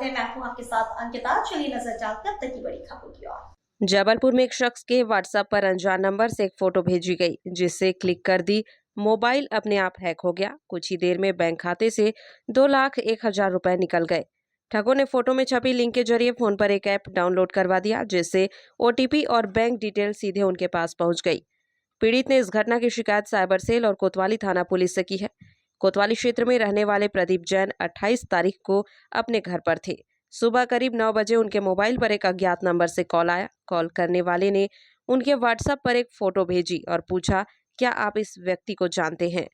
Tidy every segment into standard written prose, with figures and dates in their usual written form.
स्वागत है। मैं हूं आपके साथ अंकिता। चलिए नजर डालते हैं अब तक की बड़ी खबरों की ओर। जबलपुर में एक शख्स के व्हाट्सएप पर अनजान नंबर से एक फोटो भेजी गई, जिससे क्लिक कर दी मोबाइल अपने आप हैक हो गया। कुछ ही देर में बैंक खाते से 2,01,000 रुपए निकल गए। ठगों ने फोटो में छपी लिंक के जरिए फोन पर एक ऐप डाउनलोड करवा दिया, जिससे ओटीपी और बैंक डिटेल सीधे उनके पास पहुंच गई। पीड़ित ने इस घटना की शिकायत साइबर सेल और कोतवाली थाना पुलिस से की है। कोतवाली क्षेत्र में रहने वाले प्रदीप जैन 28 तारीख को अपने घर पर थे। सुबह करीब 9 बजे उनके मोबाइल पर एक अज्ञात नंबर से कॉल आया। कॉल करने वाले ने उनके व्हाट्सएप पर एक फोटो भेजी और पूछा, क्या आप इस व्यक्ति को जानते हैं?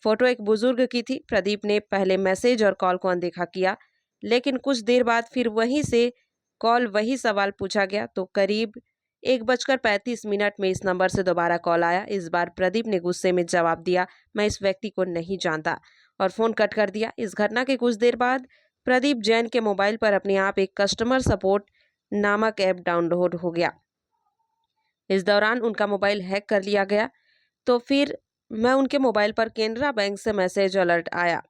फोटो एक बुजुर्ग की थी। प्रदीप ने पहले मैसेज और कॉल को अनदेखा किया, लेकिन कुछ देर बाद फिर वहीं से कॉल, वही सवाल पूछा गया तो करीब 1:35 में इस नंबर से दोबारा कॉल आया। इस बार प्रदीप ने गुस्से में जवाब दिया, मैं इस व्यक्ति को नहीं जानता, और फोन कट कर दिया। इस घटना के कुछ देर बाद प्रदीप जैन के मोबाइल पर अपने आप एक कस्टमर सपोर्ट नामक ऐप डाउनलोड हो गया। इस दौरान उनका मोबाइल हैक कर लिया गया। तो फिर उनके मोबाइल पर केनरा बैंक से मैसेज अलर्ट आया,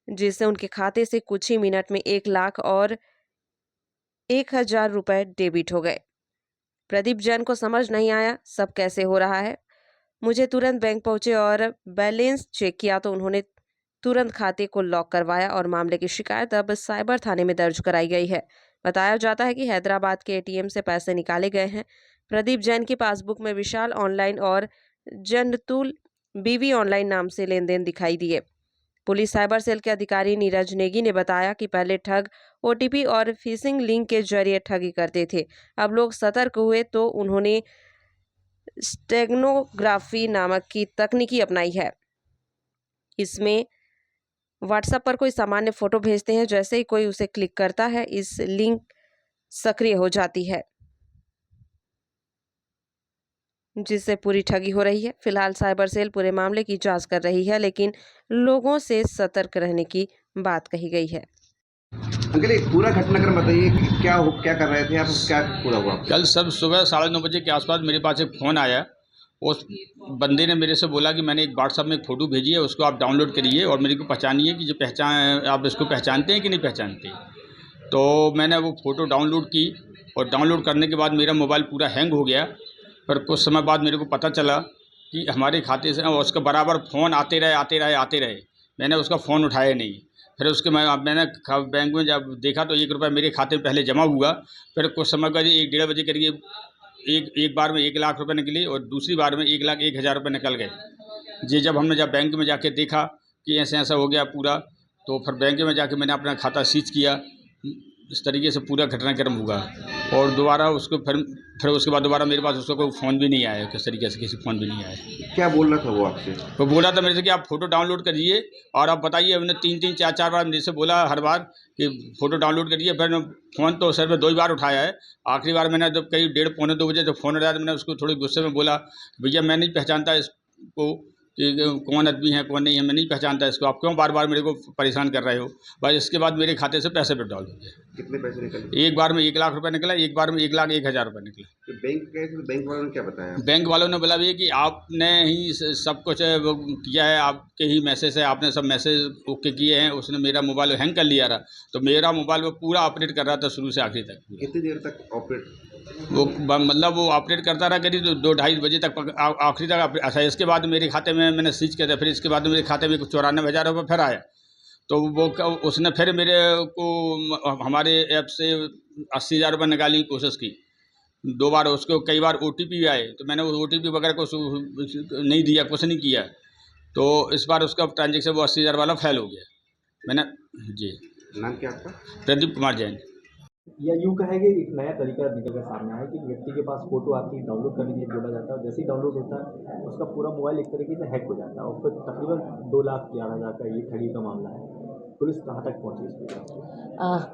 जिससे उनके खाते से कुछ ही मिनट में 1,01,000 रुपए डेबिट हो गए। प्रदीप जैन को समझ नहीं आया सब कैसे हो रहा है। मुझे तुरंत बैंक पहुंचे और बैलेंस चेक किया तो उन्होंने तुरंत खाते को लॉक करवाया और मामले की शिकायत अब साइबर थाने में दर्ज कराई गई है। बताया जाता है कि हैदराबाद के एटीएम से पैसे निकाले गए हैं। प्रदीप जैन की पासबुक में विशाल ऑनलाइन और जन्नतुल बीवी ऑनलाइन नाम से लेन देन दिखाई दिए। पुलिस साइबर सेल के अधिकारी नीरज नेगी ने बताया कि पहले ठग ओटीपी और फिशिंग लिंक के जरिए ठगी करते थे। अब लोग सतर्क हुए तो उन्होंने स्टेगनोग्राफी नामक की तकनीकी अपनाई है। इसमें व्हाट्सएप पर कोई सामान्य फोटो भेजते हैं, जैसे ही कोई उसे क्लिक करता है इस लिंक सक्रिय हो जाती है, जिससे पूरी ठगी हो रही है। फिलहाल साइबर सेल पूरे मामले की जांच कर रही है, लेकिन लोगों से सतर्क रहने की बात कही गई है। अंकल एक पूरा घटनाक्रम बताइए कि क्या कर रहे थे आप, क्या पूरा हुआ? कल सब सुबह 9:30 बजे के आसपास मेरे पास एक फ़ोन आया। उस बंदे ने मेरे से बोला कि मैंने एक व्हाट्सएप में एक फ़ोटो भेजी है, उसको आप डाउनलोड करिए और मेरे को पहचानिए कि जो आप इसको पहचानते हैं कि नहीं पहचानते। तो मैंने वो फ़ोटो डाउनलोड की और डाउनलोड करने के बाद मेरा मोबाइल पूरा हैंग हो गया। पर कुछ समय बाद मेरे को पता चला कि हमारे खाते से उसका बराबर फ़ोन आते रहे। मैंने उसका फ़ोन उठाया नहीं। फिर उसके मैंने बैंक में जब देखा तो 1 रुपया मेरे खाते में पहले जमा हुआ। फिर कुछ समय बाद 1 डेढ़ बजे करीब एक बार में 1,00,000 रुपये निकले और दूसरी बार में 1,01,000 रुपये निकल गए। जी, जब बैंक में जाके देखा कि ऐसा हो गया पूरा, तो फिर बैंक में जाके मैंने अपना खाता सीज किया। इस तरीके से पूरा घटनाक्रम हुआ और दोबारा उसको फिर उसके बाद दोबारा मेरे पास उसका कोई फ़ोन भी नहीं आया। किस तरीके से किसी फ़ोन भी नहीं आया। क्या बोल रहा था वो आपसे? वो बोला था मेरे से कि आप फ़ोटो डाउनलोड करिए और आप बताइए। हमने 3-3 4-4 बार मेरे से बोला हर बार कि फ़ोटो डाउनलोड करिए। फिर फ़ोन तो सर में 2 ही बार उठाया है। आखिरी बार मैंने जब करीब 1:30 पौने 2 बजे जब फ़ोन उठाया तो मैंने उसको थोड़े गुस्से में बोला, भैया मैं नहीं पहचानता इसको कि कौन आदमी है कौन नहीं है, मैं नहीं पहचानता इसको, आप क्यों बार-बार मेरे को परेशान कर रहे हो। बस इसके बाद मेरे खाते से पैसे विथड्रॉल हो गए। कितने पैसे निकले? एक बार में 1,00,000 रुपये निकला, एक बार में 1,01,000 रुपये निकले। तो बैंक गए थे तो बैंक वालों ने क्या बताया? बैंक वालों ने बोला भैया कि आपने ही सब कुछ वो किया है, आपके ही मैसेज है, आपने सब मैसेज ओके किए हैं। उसने मेरा मोबाइल हैंग कर लिया रहा, तो मेरा मोबाइल वो पूरा ऑपरेट कर रहा था शुरू से आखिरी तक। कितनी देर तक ऑपरेट? वो ऑपरेट करता रहा करीब 2-2:30 बजे तक आखिरी तक। अच्छा, इसके बाद मेरे खाते में मैंने सीज किया था। फिर इसके बाद मेरे खाते में 94,000 रुपये फिर आया। तो उसने फिर मेरे को हमारे ऐप से 80,000 रुपये निकालने की कोशिश की 2 बार। उसको कई बार ओटीपी आए तो मैंने वो ओटीपी वगैरह कुछ नहीं दिया, कुछ नहीं किया। तो इस बार उसका ट्रांजेक्शन वो 80,000 वाला फेल हो गया। मैंने जी। नाम क्या आपका? प्रदीप कुमार जैन। या यूँ कहें कि एक नया तरीका निकल कर सामने आया कि व्यक्ति के पास फ़ोटो आती है, डाउनलोड करने के लिए बोला जाता है और जैसे ही डाउनलोड होता है उसका पूरा मोबाइल एक तरीके से हैक हो जाता है और फिर तकरीबन 2,11,000 का ये ठगी का मामला है। पुलिस कहाँ तक पहुँची इसमें?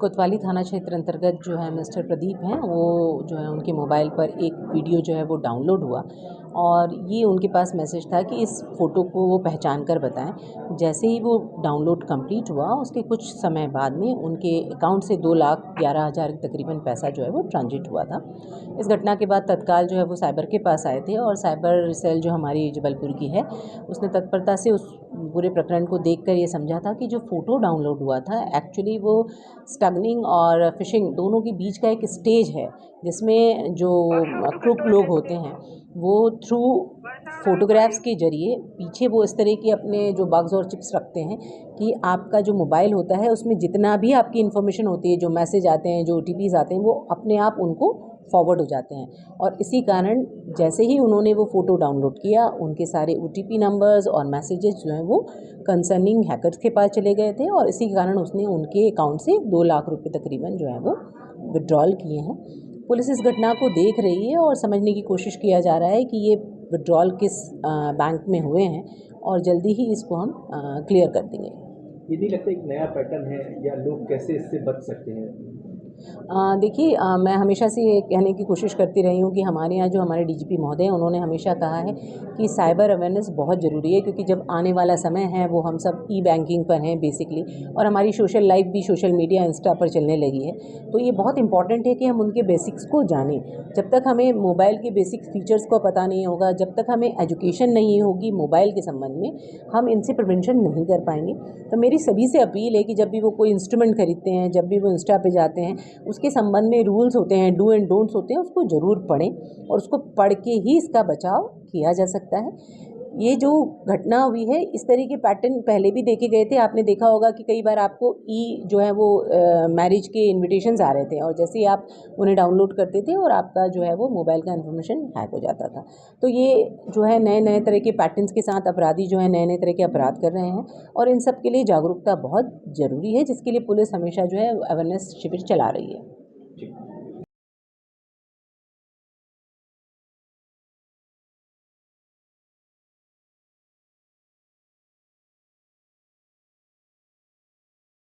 कोतवाली थाना क्षेत्र अंतर्गत जो है मिस्टर प्रदीप हैं, वो जो है उनके मोबाइल पर एक वीडियो जो है वो डाउनलोड हुआ और ये उनके पास मैसेज था कि इस फ़ोटो को वो पहचान कर बताएं। जैसे ही वो डाउनलोड कंप्लीट हुआ उसके कुछ समय बाद में उनके अकाउंट से 2,11,000 तकरीबन पैसा जो है वो ट्रांजिट हुआ था। इस घटना के बाद तत्काल जो है वो साइबर के पास आए थे और साइबर सेल जो हमारी जबलपुर की है उसने तत्परता से उस पूरे प्रकरण को देखकर ये समझा था कि जो फ़ोटो डाउनलोड हुआ था एक्चुअली वो स्टगनिंग और फिशिंग दोनों के बीच का एक स्टेज है, जिसमें जो क्रूक लोग होते हैं वो थ्रू फ़ोटोग्राफ्स के ज़रिए पीछे वो इस तरह की अपने जो बग्स और चिप्स रखते हैं कि आपका जो मोबाइल होता है उसमें जितना भी आपकी इन्फॉर्मेशन होती है, जो मैसेज आते हैं, जो OTPs आते हैं, वो अपने आप उनको फॉरवर्ड हो जाते हैं। और इसी कारण जैसे ही उन्होंने वो फ़ोटो डाउनलोड किया उनके सारे OTP नंबर्स और मैसेजेस जो हैं वो कंसर्निंग हैकर्स के पास चले गए थे और इसी कारण उसने उनके अकाउंट से 2 लाख रुपए तकरीबन जो है वो विड्रॉल किए हैं। पुलिस इस घटना को देख रही है और समझने की कोशिश किया जा रहा है कि ये विड्रॉल किस बैंक में हुए हैं और जल्दी ही इसको हम क्लियर कर देंगे। ये नहीं लगता एक नया पैटर्न है या लोग कैसे इससे बच सकते हैं? देखिए, मैं हमेशा से ये कहने की कोशिश करती रही हूँ कि हमारे यहाँ जो हमारे DGP महोदय हैं उन्होंने हमेशा कहा है कि साइबर अवेयरनेस बहुत ज़रूरी है, क्योंकि जब आने वाला समय है वो हम सब ई-बैंकिंग पर हैं बेसिकली और हमारी सोशल लाइफ भी सोशल मीडिया इंस्टा पर चलने लगी है। तो ये बहुत इंपॉर्टेंट है कि हम उनके बेसिक्स को जानें। जब तक हमें मोबाइल के बेसिक फीचर्स को पता नहीं होगा, जब तक हमें एजुकेशन नहीं होगी मोबाइल के संबंध में, हम इनसे प्रिवेंशन नहीं कर पाएंगे। तो मेरी सभी से अपील है कि जब भी वो कोई इंस्ट्रूमेंट खरीदते हैं, जब भी वो इंस्टा पे जाते हैं, उसके संबंध में रूल्स होते हैं, डू एंड डोंट्स होते हैं, उसको ज़रूर पढ़ें और उसको पढ़ के ही इसका बचाव किया जा सकता है। ये जो घटना हुई है इस तरह के पैटर्न पहले भी देखे गए थे। आपने देखा होगा कि कई बार आपको जो है वो मैरिज के इन्विटेशंस आ रहे थे और जैसे ही आप उन्हें डाउनलोड करते थे और आपका जो है वो मोबाइल का इन्फॉर्मेशन हैक हो जाता था। तो ये जो है नए नए तरह के पैटर्न्स के साथ अपराधी जो है नए नए तरह के अपराध कर रहे हैं और इन सब के लिए जागरूकता बहुत ज़रूरी है, जिसके लिए पुलिस हमेशा जो है अवेयरनेस शिविर चला रही है।